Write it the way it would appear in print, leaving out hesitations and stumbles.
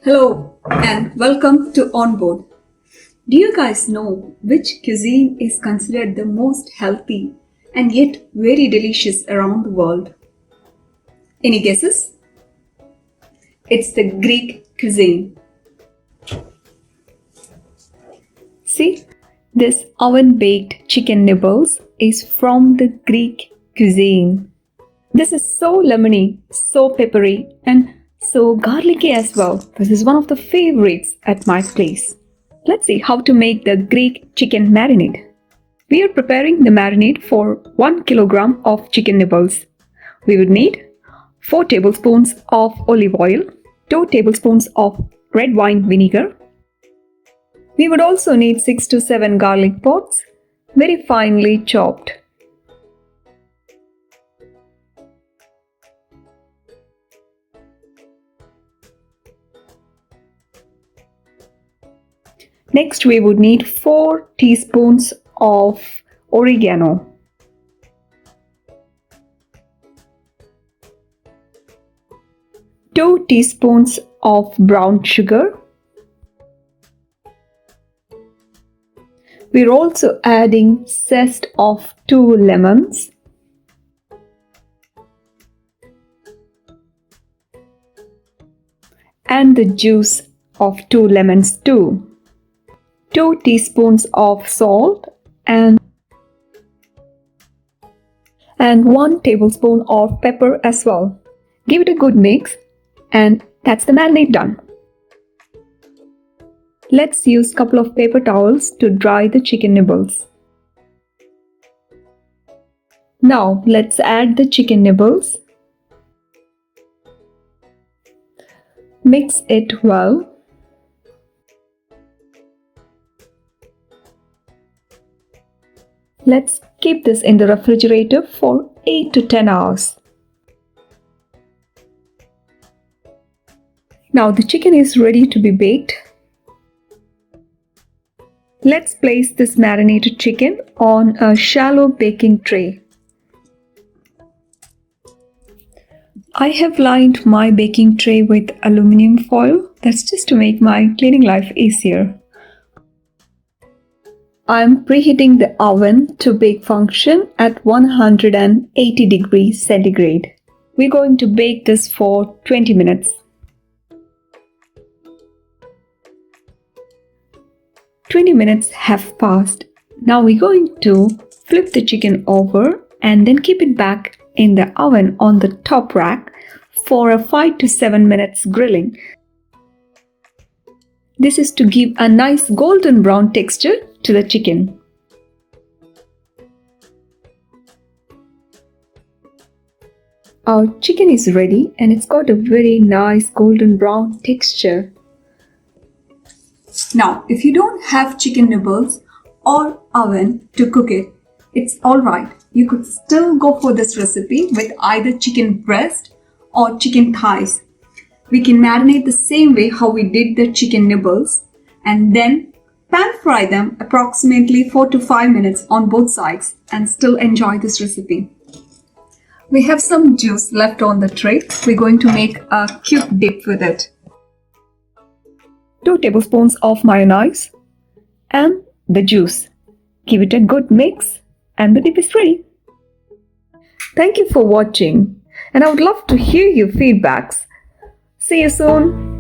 Hello and welcome to Onboard. Do you guys know which cuisine is considered the most healthy and yet very delicious around the world? Any guesses? It's the Greek cuisine. See, this oven-baked chicken nibbles is from the Greek cuisine. This is so lemony, so peppery, and so garlicky as well. This is one of the favorites at my place. Let's see how to make the Greek chicken marinade. We are preparing the marinade for 1 kilogram of chicken nibbles. We would need 4 tablespoons of olive oil, 2 tablespoons of red wine vinegar. We would also need 6 to 7 garlic pods, very finely chopped. Next, we would need 4 teaspoons of oregano. Two teaspoons of brown sugar. We're also adding zest of 2 lemons. And the juice of 2 lemons too. 2 teaspoons of salt and 1 tablespoon of pepper as well. Give it a good mix and that's the marinade done. Let's use a couple of paper towels to dry the chicken nibbles. Now let's add the chicken nibbles. Mix it well. Let's keep this in the refrigerator for 8 to 10 hours. Now the chicken is ready to be baked. Let's place this marinated chicken on a shallow baking tray. I have lined my baking tray with aluminum foil. That's just to make my cleaning life easier. I'm preheating the oven to bake function at 180 degrees centigrade. We're going to bake this for 20 minutes. 20 minutes have passed. Now we're going to flip the chicken over and then keep it back in the oven on the top rack for a 5 to 7 minutes grilling. This is to give a nice golden brown texture to the chicken. Our chicken is ready and it's got a very nice golden brown texture. Now, if you don't have chicken nibbles or oven to cook it, it's alright. You could still go for this recipe with either chicken breast or chicken thighs. We can marinate the same way how we did the chicken nibbles and then pan fry them approximately 4 to 5 minutes on both sides and still enjoy this recipe. We have some juice left on the tray. We're going to make a cute dip with it. 2 tablespoons of mayonnaise and the juice. Give it a good mix and the dip is ready. Thank you for watching and I would love to hear your feedbacks. See you soon.